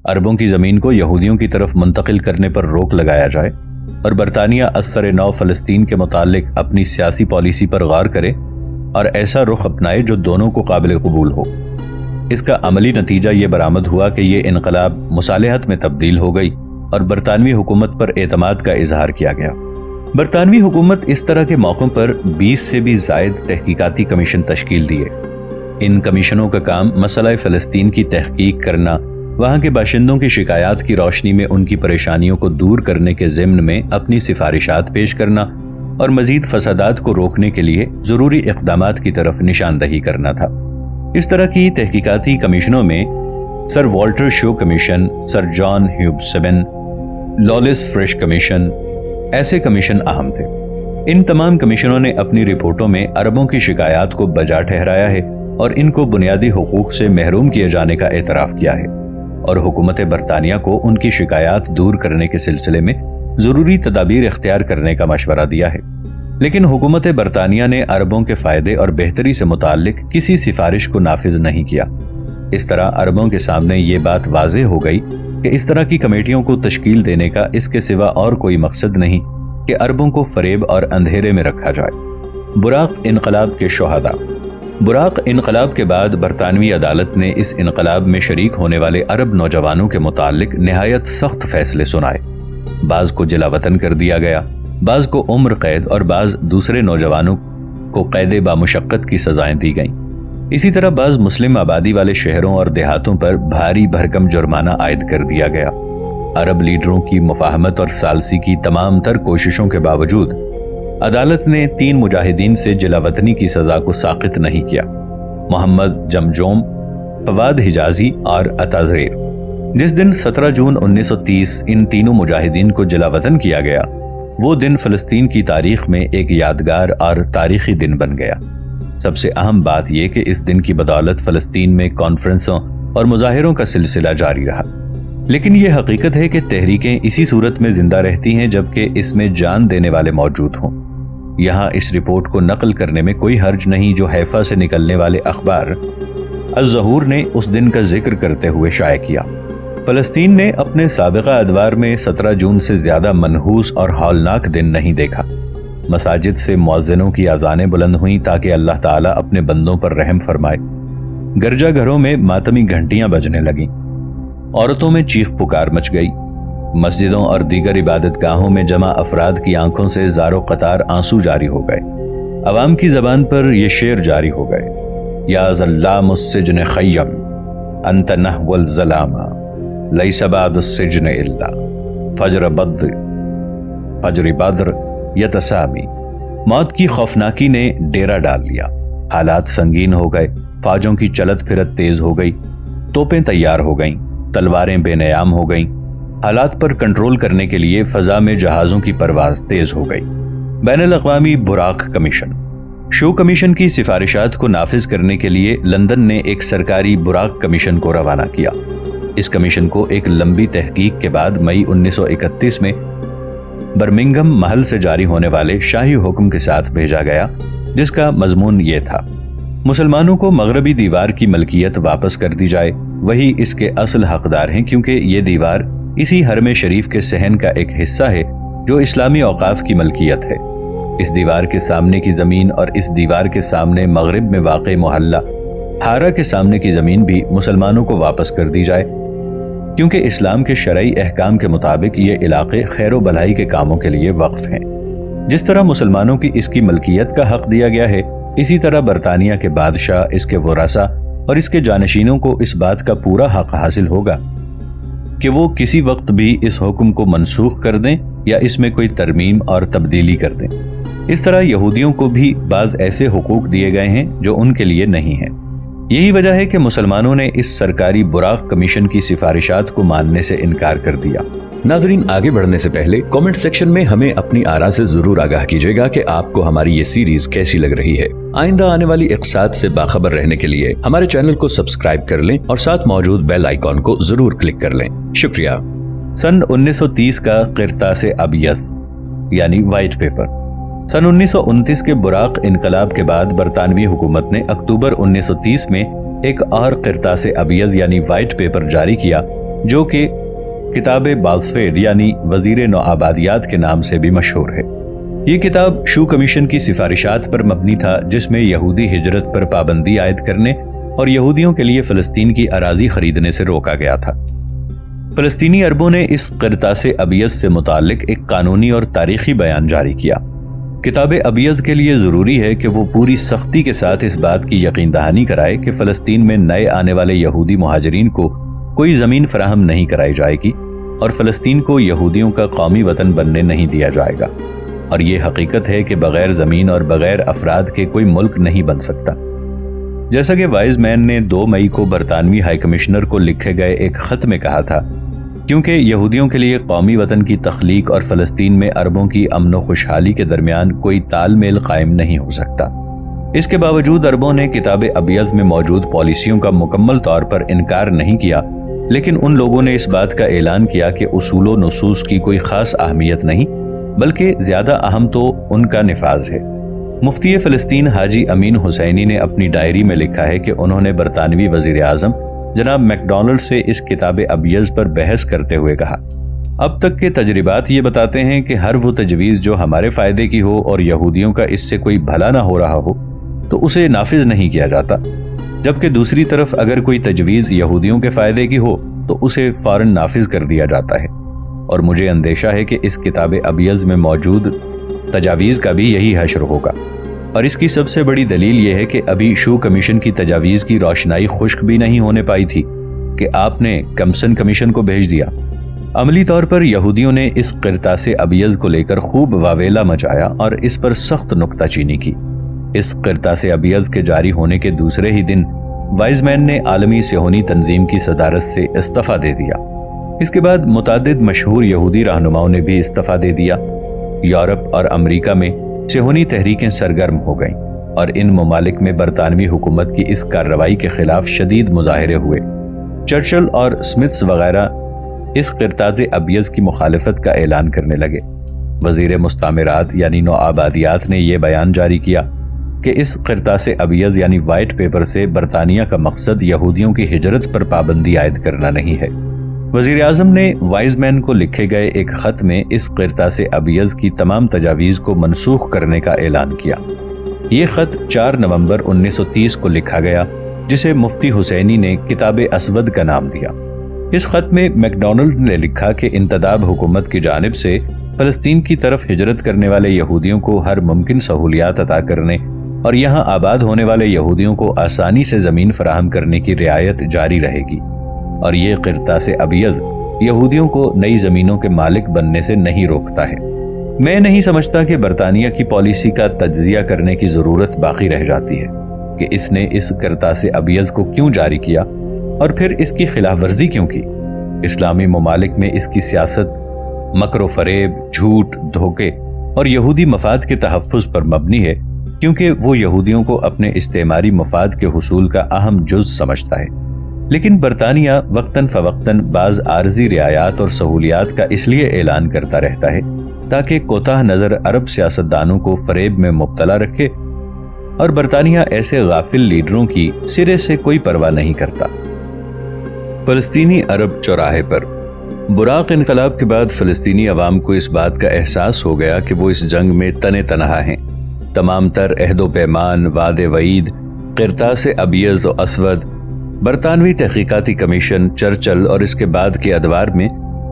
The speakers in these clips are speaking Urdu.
عربوں کی زمین کو یہودیوں کی طرف منتقل کرنے پر روک لگایا جائے اور برطانیہ ازسر نو فلسطین کے متعلق اپنی سیاسی پالیسی پر غور کرے اور ایسا رخ اپنائے جو دونوں کو قابل قبول ہو۔ اس کا عملی نتیجہ یہ برآمد ہوا کہ یہ انقلاب مصالحت میں تبدیل ہو گئی اور برطانوی حکومت پر اعتماد کا اظہار کیا گیا۔ برطانوی حکومت اس طرح کے موقعوں پر 20 سے بھی زائد تحقیقاتی کمیشن تشکیل دیے۔ ان کمیشنوں کا کام مسئلہ فلسطین کی تحقیق کرنا، وہاں کے باشندوں کی شکایات کی روشنی میں ان کی پریشانیوں کو دور کرنے کے ضمن میں اپنی سفارشات پیش کرنا اور مزید فسادات کو روکنے کے لیے ضروری اقدامات کی طرف نشاندہی کرنا تھا۔ اس طرح کی تحقیقاتی کمیشنوں میں سر والٹر شو کمیشن، سر جان ہیوبسمن، لالس فریش کمیشن، ایسے کمیشن اہم تھے۔ ان تمام کمیشنوں نے اپنی رپورٹوں میں عربوں کی شکایات کو بجا ٹھہرایا ہے اور ان کو بنیادی حقوق سے محروم کیے جانے کا اعتراف کیا ہے، اور حکومت برطانیہ کو ان کی شکایات دور کرنے کے سلسلے میں ضروری تدابیر اختیار کرنے کا مشورہ دیا ہے۔ لیکن حکومت برطانیہ نے عربوں کے فائدے اور بہتری سے متعلق کسی سفارش کو نافذ نہیں کیا۔ اس طرح عربوں کے سامنے یہ بات واضح ہو گئی کہ اس طرح کی کمیٹیوں کو تشکیل دینے کا اس کے سوا اور کوئی مقصد نہیں کہ عربوں کو فریب اور اندھیرے میں رکھا جائے۔ براق انقلاب کے شہداء۔ براق انقلاب کے بعد برطانوی عدالت نے اس انقلاب میں شریک ہونے والے عرب نوجوانوں کے متعلق نہایت سخت فیصلے سنائے۔ بعض کو جلا وطن کر دیا گیا، بعض کو عمر قید اور بعض دوسرے نوجوانوں کو قید بامشقت کی سزائیں دی گئیں۔ اسی طرح بعض مسلم آبادی والے شہروں اور دیہاتوں پر بھاری بھرکم جرمانہ عائد کر دیا گیا۔ عرب لیڈروں کی مفاہمت اور ثالثی کی تمام تر کوششوں کے باوجود عدالت نے 3 مجاہدین سے جلا وطنی کی سزا کو ساقط نہیں کیا: محمد جمجوم، فواد حجازی اور عطازیر۔ جس دن 17 جون 1930 ان تینوں مجاہدین کو جلا وطن کیا گیا، وہ دن فلسطین کی تاریخ میں ایک یادگار اور تاریخی دن بن گیا۔ سب سے اہم بات یہ کہ اس دن کی بدولت فلسطین میں کانفرنسوں اور مظاہروں کا سلسلہ جاری رہا۔ لیکن یہ حقیقت ہے کہ تحریکیں اسی صورت میں زندہ رہتی ہیں جبکہ اس میں جان دینے والے موجود ہوں۔ یہاں اس رپورٹ کو نقل کرنے میں کوئی حرج نہیں جو حیفا سے نکلنے والے اخبار الظہور نے اس دن کا ذکر کرتے ہوئے شائع کیا۔ فلسطین نے اپنے سابقہ ادوار میں 17 جون سے زیادہ منحوس اور ہولناک دن نہیں دیکھا۔ مساجد سے مؤذنوں کی اذانیں بلند ہوئیں تاکہ اللہ تعالیٰ اپنے بندوں پر رحم فرمائے۔ گرجا گھروں میں ماتمی گھنٹیاں بجنے لگیں، عورتوں میں چیخ پکار مچ گئی۔ مسجدوں اور دیگر عبادت گاہوں میں جمع افراد کی آنکھوں سے زار و قطار آنسو جاری ہو گئے۔ عوام کی زبان پر یہ شعر جاری ہو گئے: یا ظلام السجن خیم انت نحو الظلام لیس بعد السجن الا فجر بدر یتسامی۔ موت کی خوفناکی نے ڈیرا ڈال لیا، حالات سنگین ہو گئے، فوجوں کی چلت پھرت تیز ہو گئی، توپیں تیار ہو گئیں، تلواریں بے نیام ہو گئیں۔ حالات پر کنٹرول کرنے کے لیے فضا میں جہازوں کی پرواز تیز ہو گئی۔ بین الاقوامی براق کمیشن۔ شو کمیشن کی سفارشات کو نافذ کرنے کے لیے لندن نے ایک سرکاری براق کمیشن کو روانہ کیا۔ اس کمیشن کو ایک لمبی تحقیق کے بعد مئی 1931 میں برمنگھم محل سے جاری ہونے والے شاہی حکم کے ساتھ بھیجا گیا، جس کا مضمون یہ تھا: مسلمانوں کو مغربی دیوار کی ملکیت واپس کر دی جائے، وہی اس کے اصل حقدار ہیں کیونکہ یہ دیوار اسی حرم شریف کے صحن کا ایک حصہ ہے جو اسلامی اوقاف کی ملکیت ہے۔ اس دیوار کے سامنے کی زمین اور اس دیوار کے سامنے مغرب میں واقع محلہ ہارا کے سامنے کی زمین بھی مسلمانوں کو واپس کر دی جائے، کیونکہ اسلام کے شرعی احکام کے مطابق یہ علاقے خیر و بھلائی کے کاموں کے لیے وقف ہیں۔ جس طرح مسلمانوں کی اس کی ملکیت کا حق دیا گیا ہے، اسی طرح برطانیہ کے بادشاہ، اس کے ورثاء اور اس کے جانشینوں کو اس بات کا پورا حق حاصل ہوگا کہ وہ کسی وقت بھی اس حکم کو منسوخ کر دیں یا اس میں کوئی ترمیم اور تبدیلی کر دیں۔ اس طرح یہودیوں کو بھی بعض ایسے حقوق دیے گئے ہیں جو ان کے لیے نہیں ہیں۔ یہی وجہ ہے کہ مسلمانوں نے اس سرکاری براق کمیشن کی سفارشات کو ماننے سے انکار کر دیا۔ ناظرین، آگے بڑھنے سے پہلے کامنٹ سیکشن میں ہمیں اپنی آراء سے ضرور آگاہ کیجیے گا کہ آپ کو ہماری یہ سیریز کیسی لگ رہی ہے۔ آئندہ آنے والی اقساط سے باخبر رہنے کے لیے ہمارے چینل کو سبسکرائب کر لیں اور ساتھ موجود بیل آئیکن کو ضرور کلک کر لیں۔ شکریہ۔ سن 1930 کا قرطاس ابیض یعنی وائٹ پیپر۔ سن 1929 کے براق انقلاب کے بعد برطانوی حکومت نے اکتوبر 1930 میں ایک اور قرطاس ابیض یعنی وائٹ پیپر جاری کیا جو کہ کتاب بالسفیڈ یعنی وزیر نوآبادیات کے نام سے بھی مشہور ہے۔ یہ کتاب شو کمیشن کی سفارشات پر مبنی تھا، جس میں یہودی ہجرت پر پابندی عائد کرنے اور یہودیوں کے لیے فلسطین کی اراضی خریدنے سے روکا گیا تھا۔ فلسطینی عربوں نے اس قرطاس ابیض سے متعلق ایک قانونی اور تاریخی بیان جاری کیا۔ کتاب ابیض کے لیے ضروری ہے کہ وہ پوری سختی کے ساتھ اس بات کی یقین دہانی کرائے کہ فلسطین میں نئے آنے والے یہودی مہاجرین کو کوئی زمین فراہم نہیں کرائی جائے گی اور فلسطین کو یہودیوں کا قومی وطن بننے نہیں دیا جائے گا، اور یہ حقیقت ہے کہ بغیر زمین اور بغیر افراد کے کوئی ملک نہیں بن سکتا۔ جیسا کہ وائز مین نے 2 مئی کو برطانوی ہائی کمشنر کو لکھے گئے ایک خط میں کہا تھا، کیونکہ یہودیوں کے لیے قومی وطن کی تخلیق اور فلسطین میں عربوں کی امن و خوشحالی کے درمیان کوئی تال میل قائم نہیں ہو سکتا۔ اس کے باوجود عربوں نے کتاب ابیض میں موجود پالیسیوں کا مکمل طور پر انکار نہیں کیا، لیکن ان لوگوں نے اس بات کا اعلان کیا کہ اصول و نصوص کی کوئی خاص اہمیت نہیں، بلکہ زیادہ اہم تو ان کا نفاذ ہے۔ مفتی فلسطین حاجی امین حسینی نے اپنی ڈائری میں لکھا ہے کہ انہوں نے برطانوی وزیر اعظم جناب میکڈونلڈ سے اس کتاب ابیض پر بحث کرتے ہوئے کہا، اب تک کے تجربات یہ بتاتے ہیں کہ ہر وہ تجویز جو ہمارے فائدے کی ہو اور یہودیوں کا اس سے کوئی بھلا نہ ہو رہا ہو تو اسے نافذ نہیں کیا جاتا، جبکہ دوسری طرف اگر کوئی تجویز یہودیوں کے فائدے کی ہو تو اسے فوراً نافذ کر دیا جاتا ہے، اور مجھے اندیشہ ہے کہ اس کتاب ابیض میں موجود تجاویز کا بھی یہی حشر ہوگا، اور اس کی سب سے بڑی دلیل یہ ہے کہ ابھی شو کمیشن کی تجاویز کی روشنائی خشک بھی نہیں ہونے پائی تھی کہ آپ نے کمسن کمیشن کو بھیج دیا۔ عملی طور پر یہودیوں نے اس قرطاس ابیض کو لے کر خوب واویلا مچایا اور اس پر سخت نکتہ چینی کی۔ اس قرطاس ابیض کے جاری ہونے کے دوسرے ہی دن وائز مین نے عالمی صہیونی تنظیم کی صدارت سے استعفیٰ دے دیا۔ اس کے بعد متعدد مشہور یہودی رہنماؤں نے بھی استعفیٰ دے دیا۔ یورپ اور امریکہ میں صہیونی تحریکیں سرگرم ہو گئیں اور ان ممالک میں برطانوی حکومت کی اس کارروائی کے خلاف شدید مظاہرے ہوئے۔ چرچل اور سمتھس وغیرہ اس قرطاس ابیض کی مخالفت کا اعلان کرنے لگے۔ وزیر مستعمرات یعنی نوآبادیات نے یہ بیان جاری کیا کہ اس قرطاس ابیض یعنی وائٹ پیپر سے برطانیہ کا مقصد یہودیوں کی ہجرت پر پابندی عائد کرنا نہیں ہے۔ وزیر اعظم نے وائز مین کو لکھے گئے ایک خط میں اس قرطاس ابیض کی تمام تجاویز کو منسوخ کرنے کا اعلان کیا۔ یہ خط 4 نومبر 1930 کو لکھا گیا، جسے مفتی حسینی نے کتاب اسود کا نام دیا۔ اس خط میں میکڈونلڈ نے لکھا کہ انتداب حکومت کی جانب سے فلسطین کی طرف ہجرت کرنے والے یہودیوں کو ہر ممکن سہولیات عطا کرنے اور یہاں آباد ہونے والے یہودیوں کو آسانی سے زمین فراہم کرنے کی رعایت جاری رہے گی، اور یہ قرطاس ابیض یہودیوں کو نئی زمینوں کے مالک بننے سے نہیں روکتا ہے۔ میں نہیں سمجھتا کہ برطانیہ کی پالیسی کا تجزیہ کرنے کی ضرورت باقی رہ جاتی ہے کہ اس نے اس قرطاس ابیض کو کیوں جاری کیا اور پھر اس کی خلاف ورزی کیوں کی۔ اسلامی ممالک میں اس کی سیاست مکر و فریب، جھوٹ، دھوکے اور یہودی مفاد کے تحفظ پر مبنی ہے، کیونکہ وہ یہودیوں کو اپنے استعماری مفاد کے حصول کا اہم جز سمجھتا ہے۔ لیکن برطانیہ وقتاً فوقتاً بعض عارضی رعایات اور سہولیات کا اس لیے اعلان کرتا رہتا ہے تاکہ کوتاہ نظر عرب سیاستدانوں کو فریب میں مبتلا رکھے، اور برطانیہ ایسے غافل لیڈروں کی سرے سے کوئی پرواہ نہیں کرتا۔ فلسطینی عرب چوراہے پر براق انقلاب کے بعد فلسطینی عوام کو اس بات کا احساس ہو گیا کہ وہ اس جنگ میں تنے تنہا ہیں۔ تمام تر عہد و پیمان، وعد وعید، قرطاس ابیض و اسود، برطانوی تحقیقاتی کمیشن، چرچل اور اس کے بعد کے ادوار میں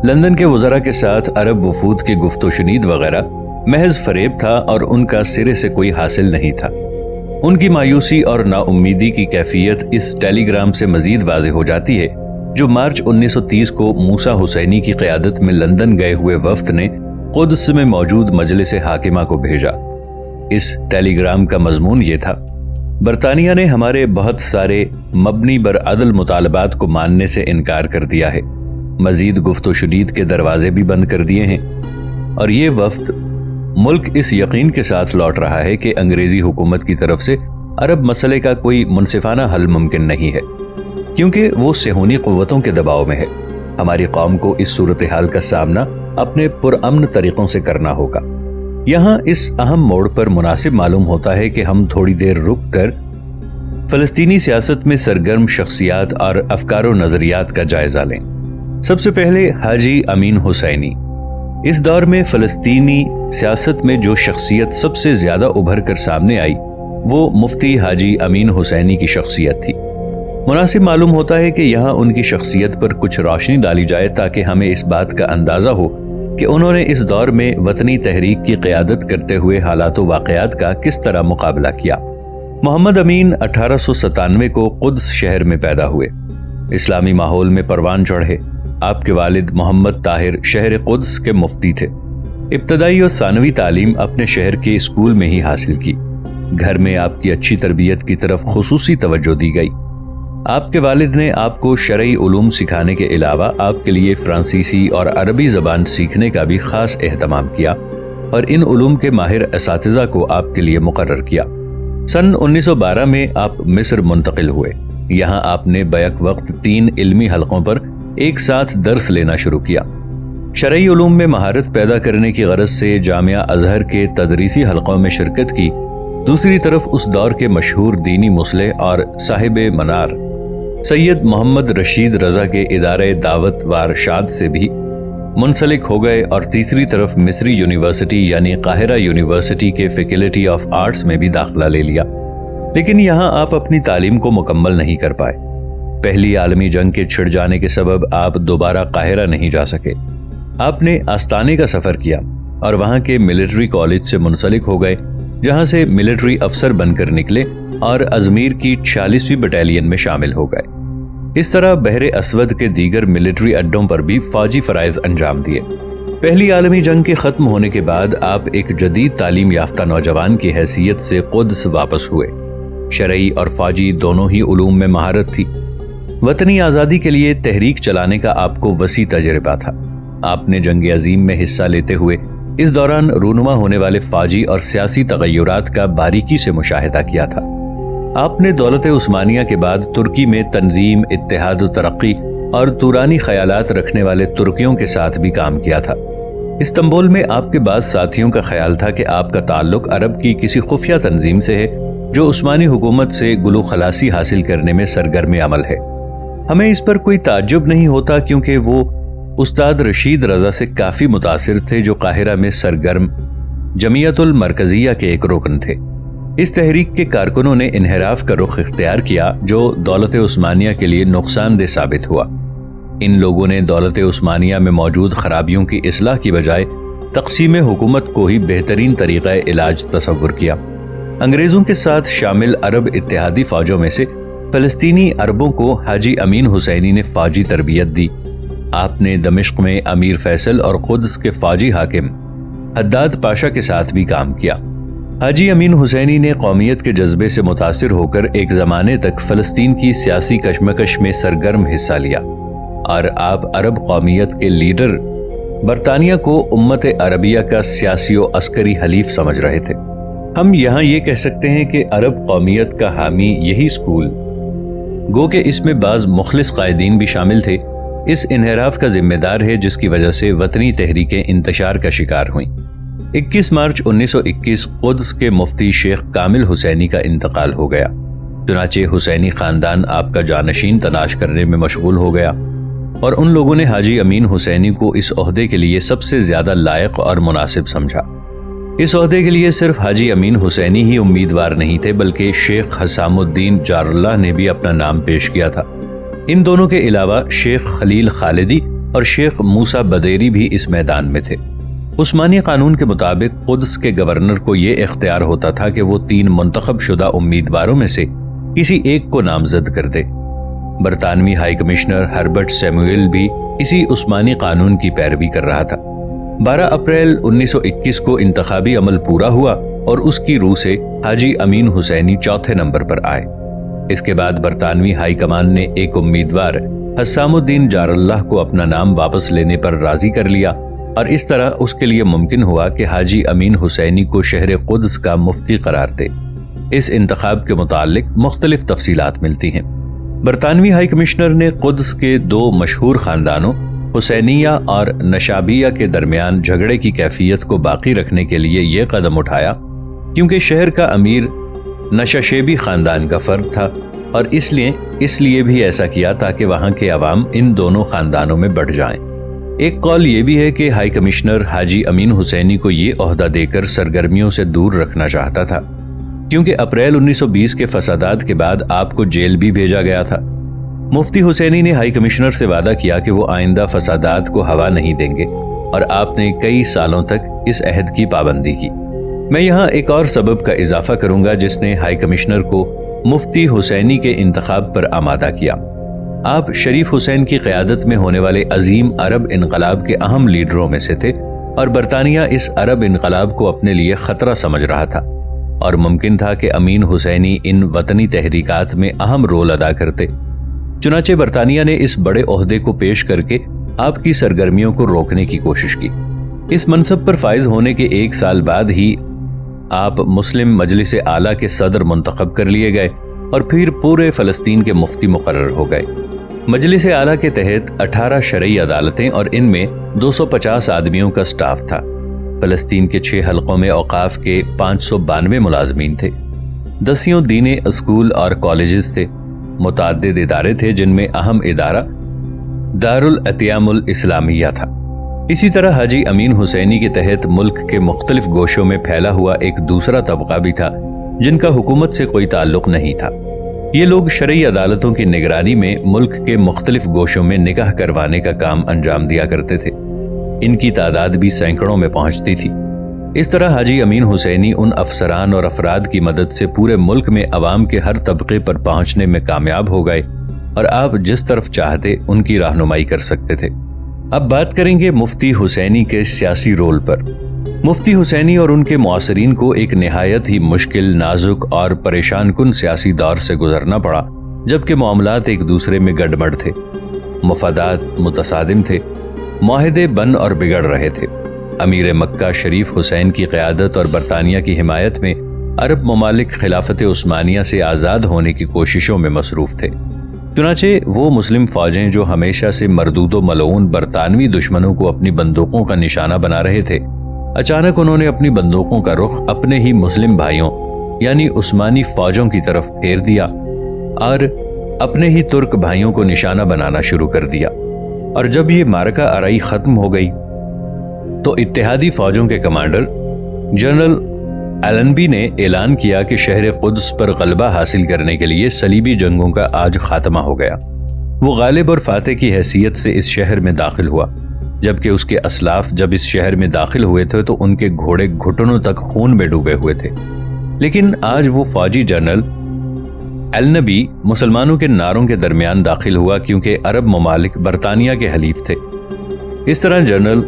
لندن کے وزراء کے ساتھ عرب وفود کی گفت و شنید وغیرہ محض فریب تھا اور ان کا سرے سے کوئی حاصل نہیں تھا۔ ان کی مایوسی اور نا امیدی کی کیفیت اس ٹیلی گرام سے مزید واضح ہو جاتی ہے جو مارچ 1930 کو موسیٰ حسینی کی قیادت میں لندن گئے ہوئے وفد نے قدس میں موجود مجلس حاکمہ کو بھیجا۔ اس ٹیلی گرام کا مضمون یہ تھا: برطانیہ نے ہمارے بہت سارے مبنی بر عدل مطالبات کو ماننے سے انکار کر دیا ہے، مزید گفت و شنید کے دروازے بھی بند کر دیے ہیں، اور یہ وفد ملک اس یقین کے ساتھ لوٹ رہا ہے کہ انگریزی حکومت کی طرف سے عرب مسئلے کا کوئی منصفانہ حل ممکن نہیں ہے، کیونکہ وہ صہیونی قوتوں کے دباؤ میں ہے۔ ہماری قوم کو اس صورتحال کا سامنا اپنے پرامن طریقوں سے کرنا ہوگا۔ یہاں اس اہم موڑ پر مناسب معلوم ہوتا ہے کہ ہم تھوڑی دیر رک کر فلسطینی سیاست میں سرگرم شخصیات اور افکار و نظریات کا جائزہ لیں۔ سب سے پہلے حاجی امین حسینی۔ اس دور میں فلسطینی سیاست میں جو شخصیت سب سے زیادہ ابھر کر سامنے آئی وہ مفتی حاجی امین حسینی کی شخصیت تھی۔ مناسب معلوم ہوتا ہے کہ یہاں ان کی شخصیت پر کچھ روشنی ڈالی جائے تاکہ ہمیں اس بات کا اندازہ ہو کہ انہوں نے اس دور میں وطنی تحریک کی قیادت کرتے ہوئے حالات و واقعات کا کس طرح مقابلہ کیا۔ محمد امین 1897 کو قدس شہر میں پیدا ہوئے۔ اسلامی ماحول میں پروان چڑھے۔ آپ کے والد محمد طاہر شہر قدس کے مفتی تھے۔ ابتدائی اور ثانوی تعلیم اپنے شہر کے اسکول میں ہی حاصل کی۔ گھر میں آپ کی اچھی تربیت کی طرف خصوصی توجہ دی گئی۔ آپ کے والد نے آپ کو شرعی علوم سکھانے کے علاوہ آپ کے لیے فرانسیسی اور عربی زبان سیکھنے کا بھی خاص اہتمام کیا اور ان علوم کے ماہر اساتذہ کو آپ کے لیے مقرر کیا۔ سن 1912 میں آپ مصر منتقل ہوئے۔ یہاں آپ نے بیک وقت 3 علمی حلقوں پر ایک ساتھ درس لینا شروع کیا۔ شرعی علوم میں مہارت پیدا کرنے کی غرض سے جامعہ ازہر کے تدریسی حلقوں میں شرکت کی۔ دوسری طرف اس دور کے مشہور دینی مصلح اور صاحب منار سید محمد رشید رضا کے ادارے دعوت و ارشاد سے بھی منسلک ہو گئے اور تیسری طرف مصری یونیورسٹی یعنی قاہرہ یونیورسٹی کے فیکلٹی آف آرٹس میں بھی داخلہ لے لیا، لیکن یہاں آپ اپنی تعلیم کو مکمل نہیں کر پائے۔ پہلی عالمی جنگ کے چھڑ جانے کے سبب آپ دوبارہ قاہرہ نہیں جا سکے۔ آپ نے آستانے کا سفر کیا اور وہاں کے ملٹری کالج سے منسلک ہو گئے، جہاں سے ملٹری افسر بن کر نکلے اور ازمیر کی 46ویں بٹالین میں شامل ہو گئے۔ اس طرح بحر اسود کے دیگر ملٹری اڈوں پر بھی فوجی فرائض انجام دیے۔ پہلی عالمی جنگ کے ختم ہونے کے بعد آپ ایک جدید تعلیم یافتہ نوجوان کی حیثیت سے قدس واپس ہوئے۔ شرعی اور فوجی دونوں ہی علوم میں مہارت تھی۔ وطنی آزادی کے لیے تحریک چلانے کا آپ کو وسیع تجربہ تھا۔ آپ نے جنگ عظیم میں حصہ لیتے ہوئے اس دوران رونما ہونے والے فوجی اور سیاسی تغیرات کا باریکی سے مشاہدہ کیا تھا۔ آپ نے دولت عثمانیہ کے بعد ترکی میں تنظیم، اتحاد و ترقی اور تورانی خیالات رکھنے والے ترکیوں کے ساتھ بھی کام کیا تھا۔ استنبول میں آپ کے بعض ساتھیوں کا خیال تھا کہ آپ کا تعلق عرب کی کسی خفیہ تنظیم سے ہے جو عثمانی حکومت سے گلو خلاصی حاصل کرنے میں سرگرم عمل ہے۔ ہمیں اس پر کوئی تعجب نہیں ہوتا کیونکہ وہ استاد رشید رضا سے کافی متاثر تھے جو قاہرہ میں سرگرم جمعیت المرکزیہ کے ایک رکن تھے۔ اس تحریک کے کارکنوں نے انحراف کا رخ اختیار کیا جو دولت عثمانیہ کے لیے نقصان دہ ثابت ہوا۔ ان لوگوں نے دولت عثمانیہ میں موجود خرابیوں کی اصلاح کی بجائے تقسیم حکومت کو ہی بہترین طریقہ علاج تصور کیا۔ انگریزوں کے ساتھ شامل عرب اتحادی فوجوں میں سے فلسطینی عربوں کو حاجی امین حسینی نے فوجی تربیت دی۔ آپ نے دمشق میں امیر فیصل اور قدس کے فوجی حاکم حداد پاشا کے ساتھ بھی کام کیا۔ حاجی امین حسینی نے قومیت کے جذبے سے متاثر ہو کر ایک زمانے تک فلسطین کی سیاسی کشمکش میں سرگرم حصہ لیا اور آپ عرب قومیت کے لیڈر برطانیہ کو امت عربیہ کا سیاسی و عسکری حلیف سمجھ رہے تھے۔ ہم یہاں یہ کہہ سکتے ہیں کہ عرب قومیت کا حامی یہی اسکول، گو کہ اس میں بعض مخلص قائدین بھی شامل تھے، اس انحراف کا ذمہ دار ہے جس کی وجہ سے وطنی تحریکیں انتشار کا شکار ہوئیں۔ 21 مارچ 1921 قدس کے مفتی شیخ کامل حسینی کا انتقال ہو گیا۔ چنانچہ حسینی خاندان آپ کا جانشین تلاش کرنے میں مشغول ہو گیا اور ان لوگوں نے حاجی امین حسینی کو اس عہدے کے لیے سب سے زیادہ لائق اور مناسب سمجھا۔ اس عہدے کے لیے صرف حاجی امین حسینی ہی امیدوار نہیں تھے بلکہ شیخ حسام الدین جار اللہ نے بھی اپنا نام پیش کیا تھا۔ ان دونوں کے علاوہ شیخ خلیل خالدی اور شیخ موسیٰ بدیری بھی اس میدان میں تھے۔ عثمانی قانون کے مطابق قدس کے گورنر کو یہ اختیار ہوتا تھا کہ وہ 3 منتخب شدہ امیدواروں میں سے کسی ایک کو نامزد کر دے۔ برطانوی ہائی کمشنر ہربرٹ سیموئل بھی اسی عثمانی قانون کی پیروی کر رہا تھا۔ 12 اپریل 1921 کو انتخابی عمل پورا ہوا اور اس کی روح سے حاجی امین حسینی 4تھے نمبر پر آئے۔ اس کے بعد برطانوی ہائی کمان نے ایک امیدوار حسام الدین جار اللہ کو اپنا نام واپس لینے پر راضی کر لیا اور اس طرح اس کے لیے ممکن ہوا کہ حاجی امین حسینی کو شہر قدس کا مفتی قرار دے۔ اس انتخاب کے متعلق مختلف تفصیلات ملتی ہیں۔ برطانوی ہائی کمشنر نے قدس کے 2 مشہور خاندانوں حسینیہ اور نشابیہ کے درمیان جھگڑے کی کیفیت کو باقی رکھنے کے لیے یہ قدم اٹھایا کیونکہ شہر کا امیر نشاشیبی خاندان کا فرد تھا اور اس لیے بھی ایسا کیا تاکہ وہاں کے عوام ان دونوں خاندانوں میں بٹ جائیں۔ ایک قول یہ بھی ہے کہ ہائی کمشنر حاجی امین حسینی کو یہ عہدہ دے کر سرگرمیوں سے دور رکھنا چاہتا تھا، کیونکہ اپریل 1920 کے فسادات کے بعد آپ کو جیل بھی بھیجا گیا تھا۔ مفتی حسینی نے ہائی کمشنر سے وعدہ کیا کہ وہ آئندہ فسادات کو ہوا نہیں دیں گے، اور آپ نے کئی سالوں تک اس عہد کی پابندی کی۔ میں یہاں ایک اور سبب کا اضافہ کروں گا جس نے ہائی کمشنر کو مفتی حسینی کے انتخاب پر آمادہ کیا۔ آپ شریف حسین کی قیادت میں ہونے والے عظیم عرب انقلاب کے اہم لیڈروں میں سے تھے، اور برطانیہ اس عرب انقلاب کو اپنے لیے خطرہ سمجھ رہا تھا، اور ممکن تھا کہ امین حسینی ان وطنی تحریکات میں اہم رول ادا کرتے۔ چنانچہ برطانیہ نے اس بڑے عہدے کو پیش کر کے آپ کی سرگرمیوں کو روکنے کی کوشش کی۔ اس منصب پر فائز ہونے کے 1 سال بعد ہی آپ مسلم مجلس اعلیٰ کے صدر منتخب کر لیے گئے اور پھر پورے فلسطین کے مفتی مقرر ہو گئے۔ مجلس اعلیٰ کے تحت 18 شرعی عدالتیں اور ان میں 250 آدمیوں کا سٹاف تھا۔ فلسطین کے 6 حلقوں میں اوقاف کے 592 ملازمین تھے۔ 10 دینی اسکول اور کالجز تھے۔ متعدد ادارے تھے جن میں اہم ادارہ دارالاتیام الاسلامیہ تھا۔ اسی طرح حاجی امین حسینی کے تحت ملک کے مختلف گوشوں میں پھیلا ہوا ایک دوسرا طبقہ بھی تھا جن کا حکومت سے کوئی تعلق نہیں تھا۔ یہ لوگ شرعی عدالتوں کی نگرانی میں ملک کے مختلف گوشوں میں نکاح کروانے کا کام انجام دیا کرتے تھے۔ ان کی تعداد بھی سینکڑوں میں پہنچتی تھی۔ اس طرح حاجی امین حسینی ان افسران اور افراد کی مدد سے پورے ملک میں عوام کے ہر طبقے پر پہنچنے میں کامیاب ہو گئے، اور آپ جس طرف چاہتے ان کی رہنمائی کر سکتے تھے۔ اب بات کریں گے مفتی حسینی کے سیاسی رول پر۔ مفتی حسینی اور ان کے معاصرین کو ایک نہایت ہی مشکل، نازک اور پریشان کن سیاسی دور سے گزرنا پڑا، جبکہ معاملات ایک دوسرے میں گڈمڈ تھے، مفادات متصادم تھے، معاہدے بن اور بگڑ رہے تھے۔ امیر مکہ شریف حسین کی قیادت اور برطانیہ کی حمایت میں عرب ممالک خلافت عثمانیہ سے آزاد ہونے کی کوششوں میں مصروف تھے۔ چنانچہ وہ مسلم فوجیں جو ہمیشہ سے مردود و ملعون برطانوی دشمنوں کو اپنی بندوقوں کا نشانہ بنا رہے تھے، اچانک انہوں نے اپنی بندوقوں کا رخ اپنے ہی مسلم بھائیوں یعنی عثمانی فوجوں کی طرف پھیر دیا اور اپنے ہی ترک بھائیوں کو نشانہ بنانا شروع کر دیا۔ اور جب یہ معرکہ آرائی ختم ہو گئی تو اتحادی فوجوں کے کمانڈر جنرل ایلنبی نے اعلان کیا کہ شہر قدس پر غلبہ حاصل کرنے کے لیے صلیبی جنگوں کا آج خاتمہ ہو گیا۔ وہ غالب اور فاتح کی حیثیت سے اس شہر میں داخل ہوا، جبکہ اس کے اسلاف جب اس شہر میں داخل ہوئے تھے تو ان کے گھوڑے گھٹنوں تک خون میں ڈوبے ہوئے تھے۔ لیکن آج وہ فوجی جنرل ایلنبی مسلمانوں کے ناروں کے درمیان داخل ہوا، کیونکہ عرب ممالک برطانیہ کے حلیف تھے۔ اس طرح جنرل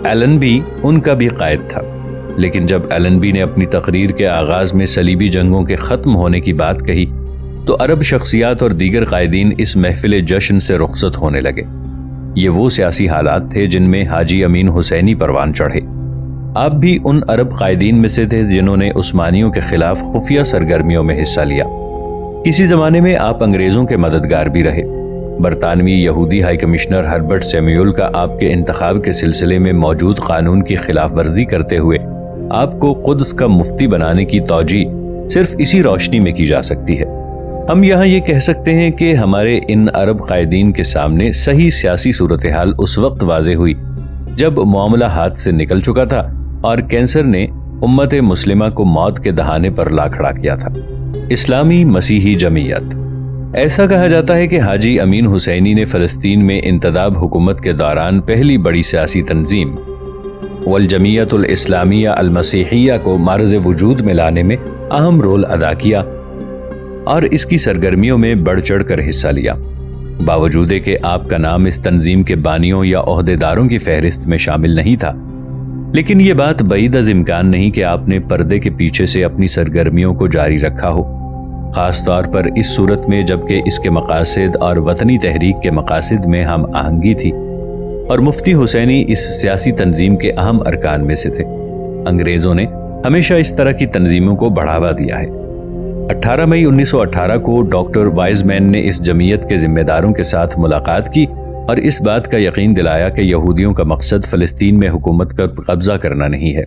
ایلنبی ان کا بھی قائد تھا۔ لیکن جب ایلنبی نے اپنی تقریر کے آغاز میں صلیبی جنگوں کے ختم ہونے کی بات کہی تو عرب شخصیات اور دیگر قائدین اس محفل جشن سے رخصت ہونے لگے۔ یہ وہ سیاسی حالات تھے جن میں حاجی امین حسینی پروان چڑھے۔ آپ بھی ان عرب قائدین میں سے تھے جنہوں نے عثمانیوں کے خلاف خفیہ سرگرمیوں میں حصہ لیا۔ کسی زمانے میں آپ انگریزوں کے مددگار بھی رہے۔ برطانوی یہودی ہائی کمشنر ہربرٹ سیمیول کا آپ کے انتخاب کے سلسلے میں موجود قانون کی خلاف ورزی کرتے ہوئے آپ کو قدس کا مفتی بنانے کی توجیہ صرف اسی روشنی میں کی جا سکتی ہے۔ ہم یہاں یہ کہہ سکتے ہیں کہ ہمارے ان عرب قائدین کے سامنے صحیح سیاسی صورتحال اس وقت واضح ہوئی جب معاملہ ہاتھ سے نکل چکا تھا اور کینسر نے امت مسلمہ کو موت کے دہانے پر لا کھڑا کیا تھا۔ اسلامی مسیحی جمعیت۔ ایسا کہا جاتا ہے کہ حاجی امین حسینی نے فلسطین میں انتداب حکومت کے دوران پہلی بڑی سیاسی تنظیم والجمعیت الاسلامیہ المسیحیہ کو معرض وجود میں لانے میں اہم رول ادا کیا اور اس کی سرگرمیوں میں بڑھ چڑھ کر حصہ لیا، باوجود کہ آپ کا نام اس تنظیم کے بانیوں یا عہدیداروں کی فہرست میں شامل نہیں تھا۔ لیکن یہ بات بعید از امکان نہیں کہ آپ نے پردے کے پیچھے سے اپنی سرگرمیوں کو جاری رکھا ہو، خاص طور پر اس صورت میں جبکہ اس کے مقاصد اور وطنی تحریک کے مقاصد میں ہم آہنگی تھی، اور مفتی حسینی اس سیاسی تنظیم کے اہم ارکان میں سے تھے۔ انگریزوں نے ہمیشہ اس طرح کی تنظیموں کو بڑھاوا دیا ہے۔ 18 مئی 1918 کو ڈاکٹر وائز مین نے اس جمعیت کے ذمہ داروں کے ساتھ ملاقات کی اور اس بات کا یقین دلایا کہ یہودیوں کا مقصد فلسطین میں حکومت کا قبضہ کرنا نہیں ہے۔